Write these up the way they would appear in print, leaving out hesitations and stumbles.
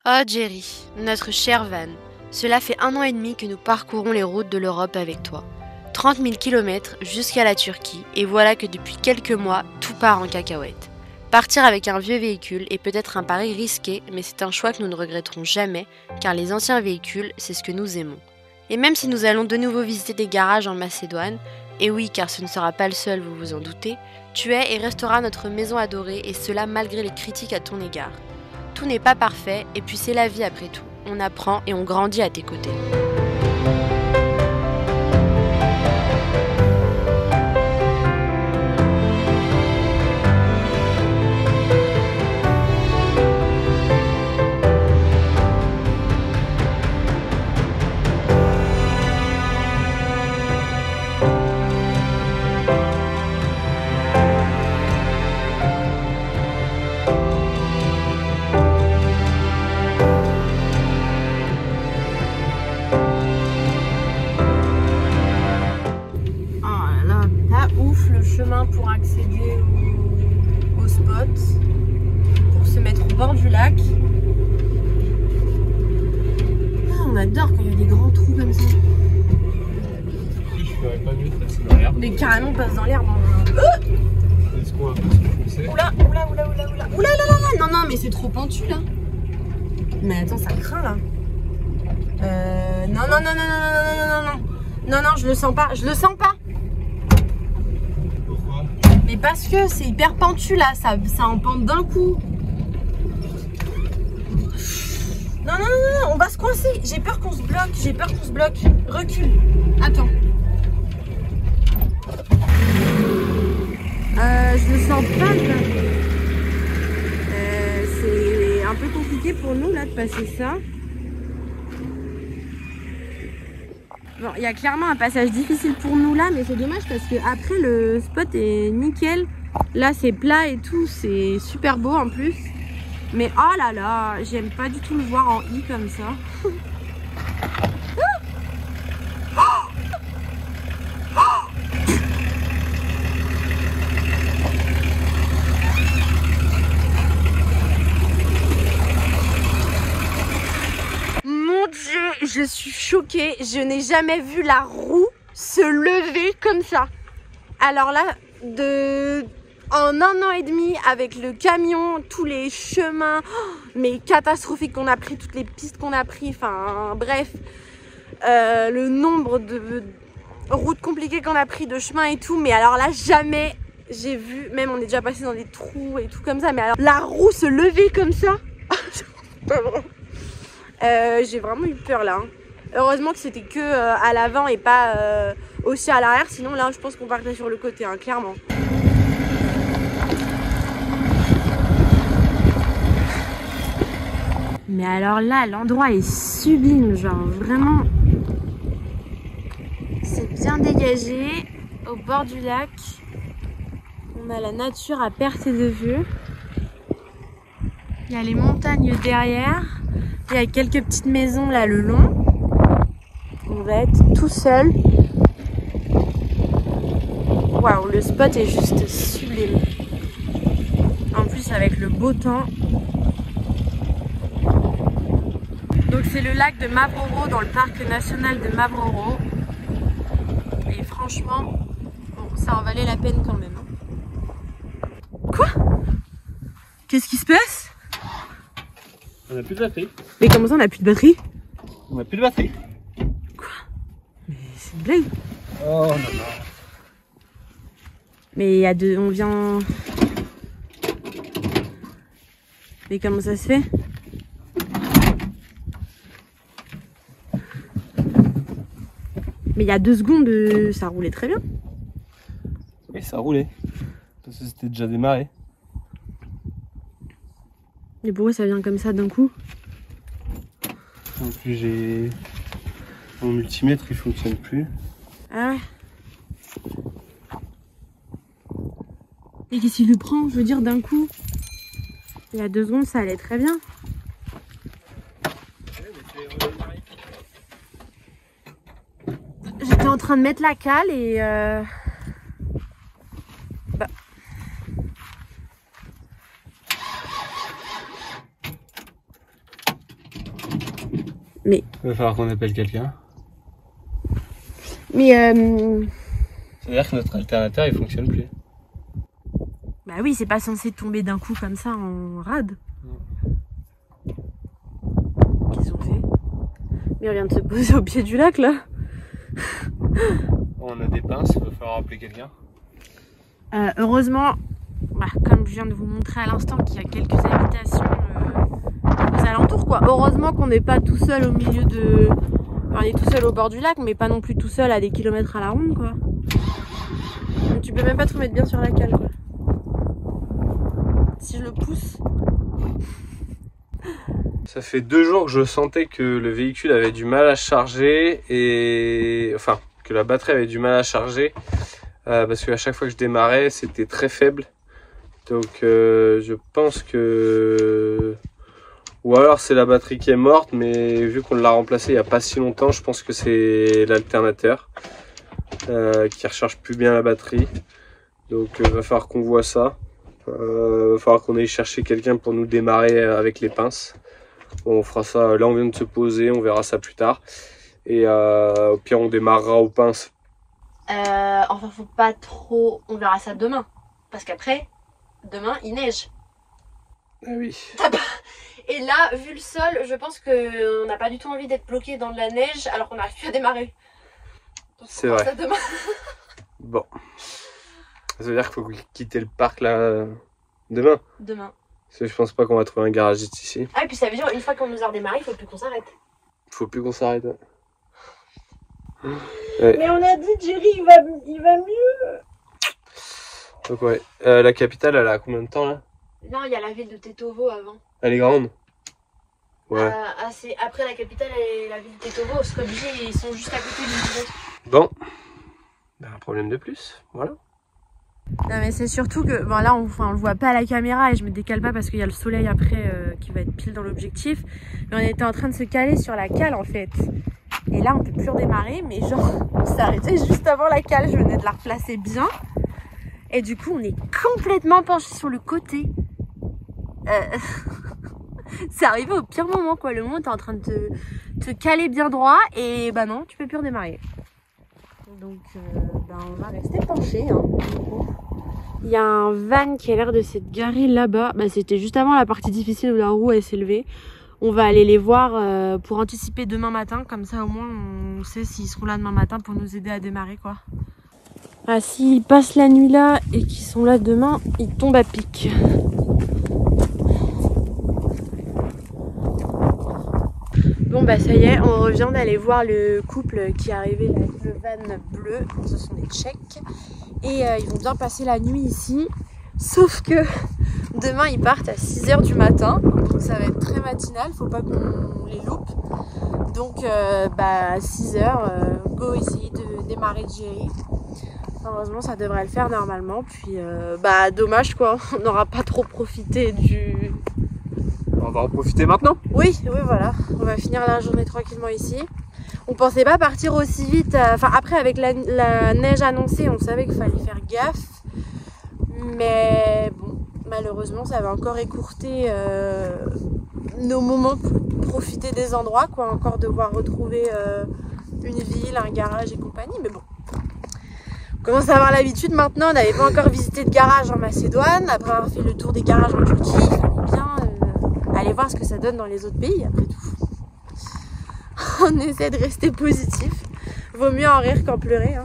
Oh Jerry, notre cher Van, cela fait 1 an et demi que nous parcourons les routes de l'Europe avec toi. 30 000 kilomètres jusqu'à la Turquie, et voilà que depuis quelques mois, tout part en cacahuète. Partir avec un vieux véhicule est peut-être un pari risqué, mais c'est un choix que nous ne regretterons jamais, car les anciens véhicules, c'est ce que nous aimons. Et même si nous allons de nouveau visiter des garages en Macédoine, et oui, car ce ne sera pas le seul, vous vous en doutez, tu es et resteras notre maison adorée, et cela malgré les critiques à ton égard. Tout n'est pas parfait, et puis c'est la vie après tout. On apprend et on grandit à tes côtés. Chemin pour accéder au spot, pour se mettre au bord du lac. Ah, on adore quand il y a des grands trous comme ça. Je ferais pas mieux de passer dans l'herbe. Mais carrément on passe dans l'herbe. Est-ce qu'on va pas se pousser? Oula. Non, mais c'est trop pentu là. Mais attends, ça craint là. Non, je le sens pas. Mais parce que c'est hyper pentu là, ça en pente d'un coup. Non, on va se coincer. J'ai peur qu'on se bloque. Recule. Attends. Je le sens pas là. C'est un peu compliqué pour nous là de passer ça. Bon, il y a clairement un passage difficile pour nous là, mais c'est dommage parce que après le spot est nickel. Là c'est plat et tout, c'est super beau en plus. Mais oh là là, j'aime pas du tout le voir en I comme ça. Mon Dieu, je suis choquée. Je n'ai jamais vu la roue se lever comme ça. Alors là, en 1 an et demi, avec le camion, tous les chemins, mais catastrophiques qu'on a pris, toutes les pistes qu'on a pris, enfin bref, le nombre de routes compliquées qu'on a pris, de chemins et tout. Mais alors là, jamais j'ai vu, même on est déjà passé dans des trous et tout comme ça, mais alors la roue se lever comme ça, pas vrai. J'ai vraiment eu peur là. Heureusement que c'était que à l'avant et pas aussi à l'arrière. Sinon là je pense qu'on partait sur le côté, hein, clairement. Mais alors là l'endroit est sublime. Genre vraiment. C'est bien dégagé. Au bord du lac. On a la nature à perte de vue. Il y a les montagnes derrière. Il y a quelques petites maisons là le long. On va être tout seul. Waouh, le spot est juste sublime. En plus avec le beau temps. Donc c'est le lac de Mavroro dans le parc national de Mavroro. Et franchement, bon, ça en valait la peine quand même. Quoi? Qu'est-ce qui se passe? On a plus de batterie. Mais comment ça on a plus de batterie? On a plus de batterie. Quoi? Mais c'est une blague. Oh non. Mais il y a deux, on vient... Mais comment ça se fait? Mais il y a 2 secondes, ça roulait très bien. Oui, ça roulait. Parce que c'était déjà démarré. Et pourquoi ça vient comme ça d'un coup? En plus j'ai... Mon multimètre il fonctionne plus. Ah ouais. Et qu'est-ce qu'il le prend? Je veux dire d'un coup. Il y a 2 secondes ça allait très bien. J'étais en train de mettre la cale et bah. Mais... Il va falloir qu'on appelle quelqu'un. Mais C'est-à-dire que notre alternateur il fonctionne plus. bah oui, c'est pas censé tomber d'un coup comme ça en rade. Qu'est-ce qu'on fait? Mais on vient de se poser au pied du lac là. On a des pinces, il va falloir appeler quelqu'un. Heureusement, bah, comme je viens de vous montrer à l'instant qu'il y a quelques habitations aux alentours quoi. Heureusement qu'on n'est pas tout seul au milieu de... Enfin, on est tout seul au bord du lac, mais pas non plus tout seul à des kilomètres à la ronde quoi. Donc, tu peux même pas te remettre bien sur la cale quoi. Si je le pousse... Ça fait 2 jours que je sentais que le véhicule avait du mal à charger et... Enfin, que la batterie avait du mal à charger parce qu'à chaque fois que je démarrais, c'était très faible. Donc je pense que... Ou alors c'est la batterie qui est morte, mais vu qu'on l'a remplacée il n'y a pas si longtemps, je pense que c'est l'alternateur qui recharge plus bien la batterie. Donc il va falloir qu'on voit ça. Il va falloir qu'on aille chercher quelqu'un pour nous démarrer avec les pinces. Bon, on fera ça, là on vient de se poser, on verra ça plus tard. Et au pire on démarrera aux pinces. Enfin faut pas trop... On verra ça demain. Parce qu'après, demain il neige. Ah oui. Et là, vu le sol, je pense qu'on n'a pas du tout envie d'être bloqué dans de la neige alors qu'on n'arrive plus à démarrer. C'est vrai. Ça demain. Bon. Ça veut dire qu'il faut quitter le parc là demain. Demain. Parce que je pense pas qu'on va trouver un garagiste ici. Ah et puis ça veut dire une fois qu'on nous a redémarré, il faut plus qu'on s'arrête. Il faut plus qu'on s'arrête. Ouais. Mais on a dit Jerry il va mieux. Donc ouais. La capitale elle a combien de temps là? Non, il y a la ville de Tetovo avant. Elle est grande? Ouais. C'est après la capitale et la ville de Tetovo, Skopje, ils sont juste à côté d'une autre. Bon. Ben, un problème de plus, voilà. Non mais c'est surtout que, bon là on le voit pas à la caméra et je me décale pas parce qu'il y a le soleil après qui va être pile dans l'objectif. Mais on était en train de se caler sur la cale en fait. Et là on peut plus redémarrer, mais genre on s'est arrêté juste avant la cale, je venais de la replacer bien. Et du coup on est complètement penché sur le côté. C'est arrivé au pire moment quoi, le moment où t'es en train de te caler bien droit et bah non, tu peux plus redémarrer. Donc on va rester penché hein. Il y a un van qui a l'air de s'être garé là-bas. Bah, c'était juste avant la partie difficile où la roue elle s'est levée. On va aller les voir pour anticiper demain matin. Comme ça au moins on sait s'ils seront là demain matin pour nous aider à démarrer quoi. Ah, s'ils passent la nuit là et qu'ils sont là demain, ils tombent à pic. Bon bah ça y est, on revient d'aller voir le couple qui est arrivé là, avec le van bleu. Ce sont des Tchèques. Et ils vont bien passer la nuit ici. Sauf que demain ils partent à 6 h du matin. Donc ça va être très matinal, faut pas qu'on les loupe. Donc à 6 h, go essayer de démarrer Jerry. Heureusement ça devrait le faire normalement. Puis dommage quoi, on n'aura pas trop profité du... On va en profiter maintenant. Oui voilà, on va finir la journée tranquillement ici. On pensait pas partir aussi vite, après avec la neige annoncée, on savait qu'il fallait faire gaffe. Mais bon, malheureusement ça va encore écourter nos moments pour profiter des endroits, quoi. Encore devoir retrouver une ville, un garage et compagnie, mais bon. On commence à avoir l'habitude maintenant, on n'avait pas encore visité de garage en Macédoine. Après avoir fait le tour des garages en Turquie, il fallait bien aller voir ce que ça donne dans les autres pays après tout. On essaie de rester positif. Vaut mieux en rire qu'en pleurer. Hein.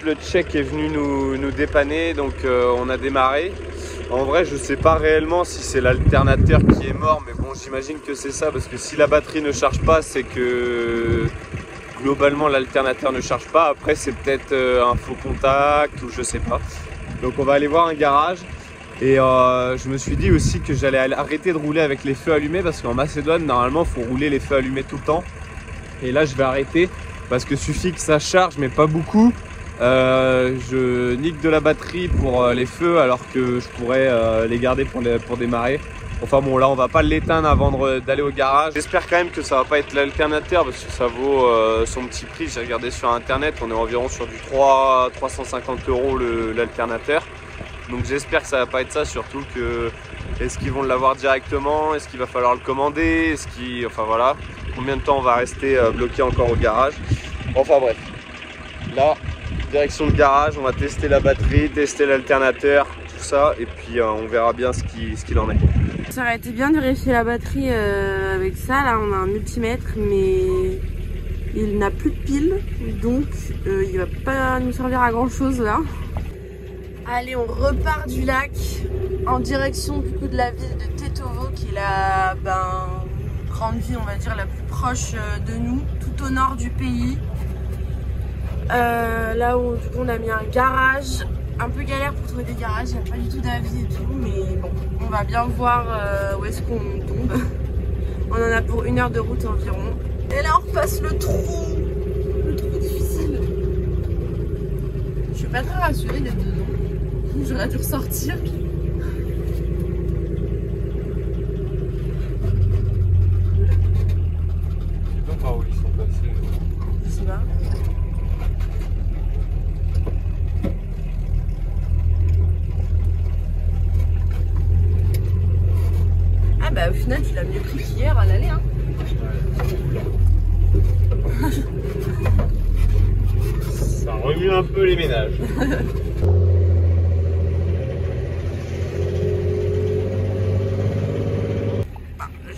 le Tchèque est venu nous dépanner, donc on a démarré. En vrai, je sais pas réellement si c'est l'alternateur qui est mort, mais bon, j'imagine que c'est ça, parce que si la batterie ne charge pas, c'est que globalement l'alternateur ne charge pas. Après, c'est peut-être un faux contact ou je sais pas. Donc on va aller voir un garage. Et je me suis dit aussi que j'allais arrêter de rouler avec les feux allumés, parce qu'en Macédoine, normalement, il faut rouler les feux allumés tout le temps. Et là, je vais arrêter parce que suffit que ça charge, mais pas beaucoup. Je nique de la batterie pour les feux, alors que je pourrais les garder pour démarrer. Enfin bon, là on va pas l'éteindre avant d'aller au garage. J'espère quand même que ça va pas être l'alternateur, parce que ça vaut son petit prix. J'ai regardé sur internet, on est environ sur du 350 € l'alternateur. Donc j'espère que ça va pas être ça, surtout que est-ce qu'ils vont l'avoir directement, est-ce qu'il va falloir le commander, enfin voilà, combien de temps on va rester bloqué encore au garage. Enfin bref, là direction le garage, on va tester la batterie, tester l'alternateur, tout ça, et puis on verra bien ce qu'il en est. Ça aurait été bien de vérifier la batterie avec ça. Là on a un multimètre, mais il n'a plus de piles, donc il va pas nous servir à grand chose là. Allez, on repart du lac en direction du coup de la ville de Tetovo, qui est la grande ville, on va dire, la plus proche de nous, tout au nord du pays. Là où du coup on a mis un garage, un peu galère pour trouver des garages, il n'y a pas du tout d'avis et tout, mais bon, on va bien voir où est-ce qu'on tombe. On en a pour 1 heure de route environ. Et là on repasse le trou difficile. Je suis pas très rassurée d'être dedans. J'aurais dû ressortir. Je sais pas où ils sont passés. Je sais pas. Ah bah au final tu l'as mieux pris qu'hier à l'aller hein. Ça remue un peu les ménages.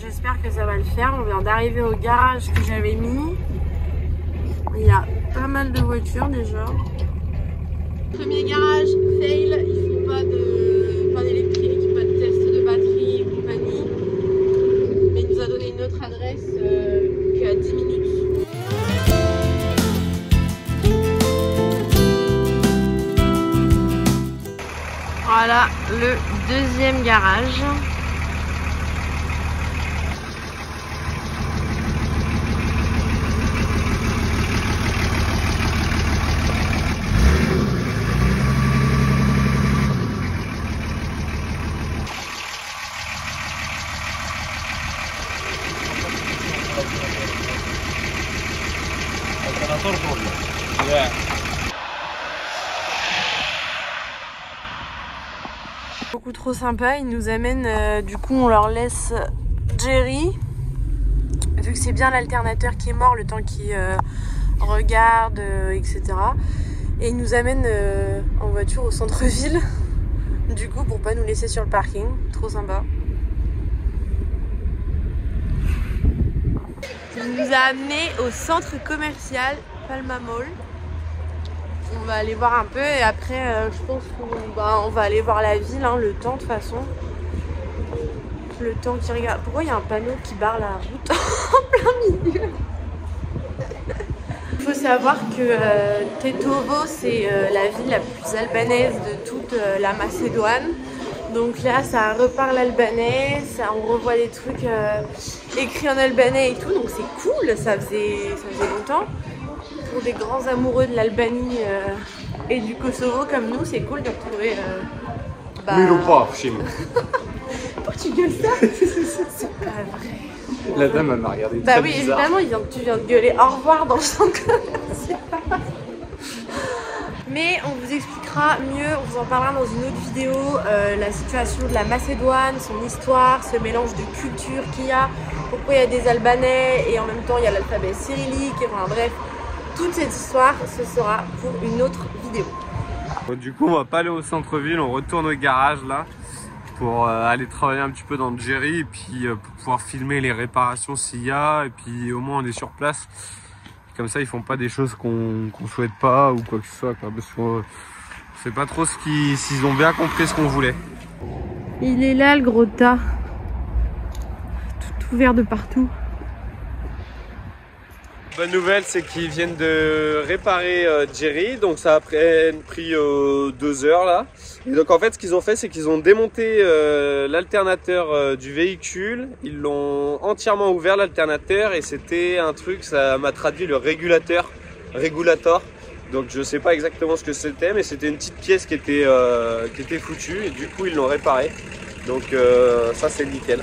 J'espère que ça va le faire. On vient d'arriver au garage que j'avais mis. Il y a pas mal de voitures déjà. Premier garage, fail. Ils font pas de panne électrique, pas de test de batterie et compagnie. Mais il nous a donné une autre adresse qu'à 10 minutes. Voilà le deuxième garage. Beaucoup trop sympa, ils nous amènent, du coup on leur laisse Jerry, vu que c'est bien l'alternateur qui est mort, le temps qu'il regarde, etc. Et ils nous amènent en voiture au centre-ville, du coup pour pas nous laisser sur le parking, trop sympa. Il nous a amenés au centre commercial Palma Mall. On va aller voir un peu et après je pense qu'on va aller voir la ville, hein, le temps de toute façon. Le temps qui regarde. Pourquoi il y a un panneau qui barre la route en plein milieu? Il faut savoir que Tetovo c'est la ville la plus albanaise de toute la Macédoine. Donc là ça reparle albanais, on revoit des trucs écrits en albanais et tout, donc c'est cool, ça faisait longtemps. Pour des grands amoureux de l'Albanie et du Kosovo comme nous, c'est cool de retrouver... Pourquoi tu gueules ça? C'est pas vrai. La dame elle m'a regardé bah très oui, bizarre. évidemment, tu viens de gueuler au revoir dans le centre commercial. Mais on vous expliquera mieux, on vous en parlera dans une autre vidéo, la situation de la Macédoine, son histoire, ce mélange de culture qu'il y a, pourquoi il y a des Albanais et en même temps il y a l'alphabet cyrillique, enfin bref. Toute cette histoire, ce sera pour une autre vidéo. Bon, du coup, on va pas aller au centre-ville, on retourne au garage là pour aller travailler un petit peu dans le Jerry et puis pour pouvoir filmer les réparations s'il y a, et puis au moins on est sur place. Comme ça, ils font pas des choses qu'on souhaite pas ou quoi que ce soit, quoi, parce qu'on sait pas trop s'ils ont bien compris ce qu'on voulait. Il est là le gros tas, tout ouvert de partout. Bonne nouvelle, c'est qu'ils viennent de réparer Jerry, donc ça a pris 2 heures là. Et donc en fait, ce qu'ils ont fait, c'est qu'ils ont démonté l'alternateur du véhicule, ils l'ont entièrement ouvert l'alternateur et c'était un truc, ça m'a traduit le régulator. Donc je sais pas exactement ce que c'était, mais c'était une petite pièce qui était foutue et du coup ils l'ont réparé. Donc ça c'est nickel.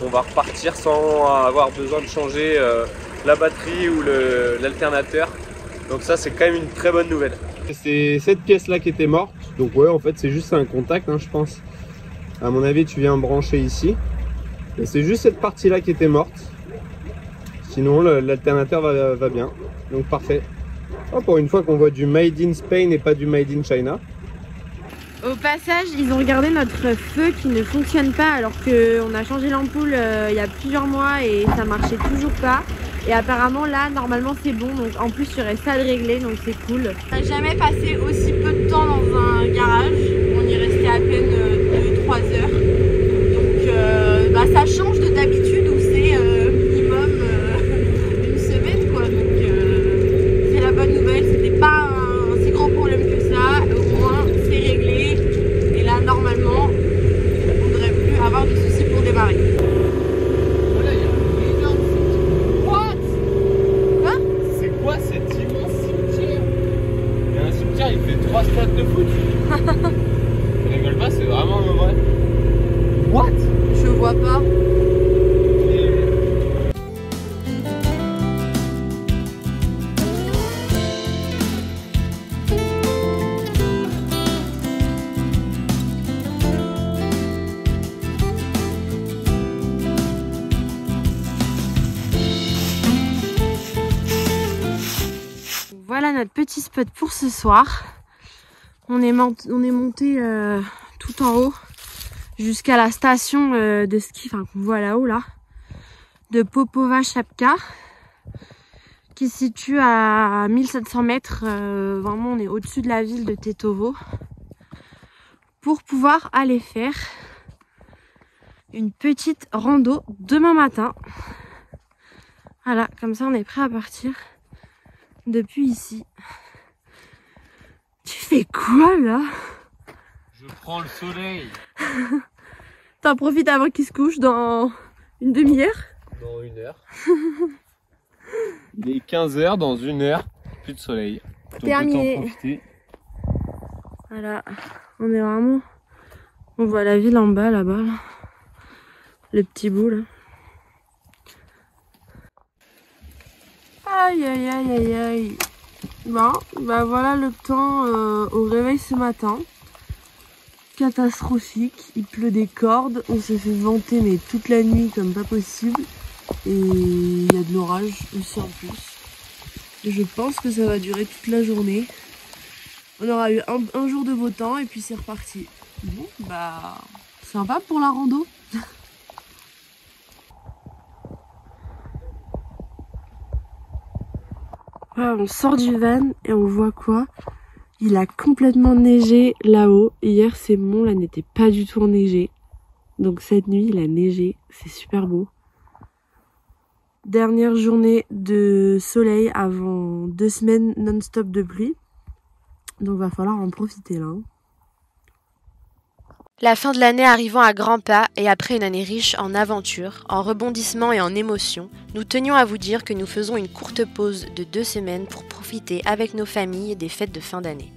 On va repartir sans avoir besoin de changer la batterie ou l'alternateur. Donc ça c'est quand même une très bonne nouvelle. C'est cette pièce là qui était morte. Donc ouais, en fait c'est juste un contact hein, je pense. À mon avis tu viens brancher ici. Et c'est juste cette partie là qui était morte. Sinon l'alternateur va bien. Donc parfait. Oh, pour une fois qu'on voit du Made in Spain et pas du Made in China. Au passage, ils ont regardé notre feu qui ne fonctionne pas alors qu'on a changé l'ampoule il y a plusieurs mois et ça marchait toujours pas. Et apparemment là, normalement c'est bon, donc en plus il y aurait ça de régler, donc c'est cool. On n'a jamais passé aussi peu de temps dans un garage, on y restait à peine 2-3 heures. Donc ça change de d'habitude où c'est minimum une semaine quoi. Donc c'est la bonne nouvelle, c'était pas un si gros problème que ça, au moins c'est réglé. Et là normalement, on ne devrait plus avoir de soucis pour démarrer. Il fait 3 stades de foot. Je rigole pas, c'est vraiment vrai. What? Je vois pas. Voilà notre petit spot pour ce soir. On est monté tout en haut jusqu'à la station de ski, enfin qu'on voit là-haut là, de Popova Chapka, qui se situe à 1700 mètres. Vraiment, on est au-dessus de la ville de Tetovo, pour pouvoir aller faire une petite rando demain matin. Voilà, comme ça on est prêt à partir depuis ici. Tu fais quoi là? Je prends le soleil. T'en profites avant qu'il se couche dans une demi-heure? Dans 1 heure. Il est 15 h, dans 1 heure, plus de soleil. Donc terminé. autant profiter. Voilà, on est vraiment... On voit la ville en bas là-bas. Là. Le petit bout là. Aïe aïe aïe aïe aïe. Bon, bah voilà le temps au réveil ce matin. Catastrophique, il pleut des cordes, on s'est fait vanter mais toute la nuit comme pas possible. Et il y a de l'orage aussi en plus. Et je pense que ça va durer toute la journée. On aura eu un jour de beau temps et puis c'est reparti. Bon, bah sympa pour la rando. Voilà, on sort du van et on voit quoi? Il a complètement neigé là-haut. Hier c'est bon, là n'était pas du tout enneigé. Donc cette nuit il a neigé, c'est super beau. Dernière journée de soleil avant 2 semaines non-stop de pluie. Donc va falloir en profiter là. La fin de l'année arrivant à grands pas et après une année riche en aventures, en rebondissements et en émotions, nous tenions à vous dire que nous faisons une courte pause de 2 semaines pour profiter avec nos familles des fêtes de fin d'année.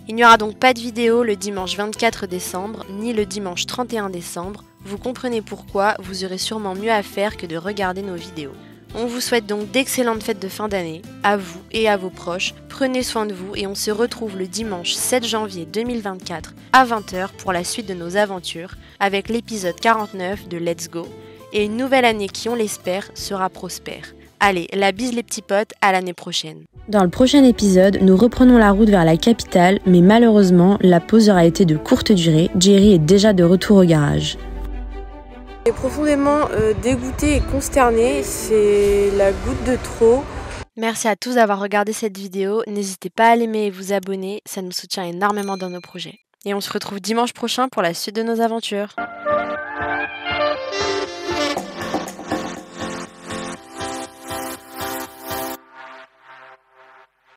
Il n'y aura donc pas de vidéo le dimanche 24 décembre ni le dimanche 31 décembre. Vous comprenez pourquoi, vous aurez sûrement mieux à faire que de regarder nos vidéos. On vous souhaite donc d'excellentes fêtes de fin d'année, à vous et à vos proches. Prenez soin de vous et on se retrouve le dimanche 7 janvier 2024 à 20 h pour la suite de nos aventures avec l'épisode 49 de Let's Go et une nouvelle année qui, on l'espère, sera prospère. Allez, la bise les petits potes, à l'année prochaine. Dans le prochain épisode, nous reprenons la route vers la capitale, mais malheureusement, la pause aura été de courte durée. Jerry est déjà de retour au garage. Je suis profondément dégoûtée et consternée, c'est la goutte de trop. Merci à tous d'avoir regardé cette vidéo. N'hésitez pas à l'aimer et vous abonner, ça nous soutient énormément dans nos projets. Et on se retrouve dimanche prochain pour la suite de nos aventures.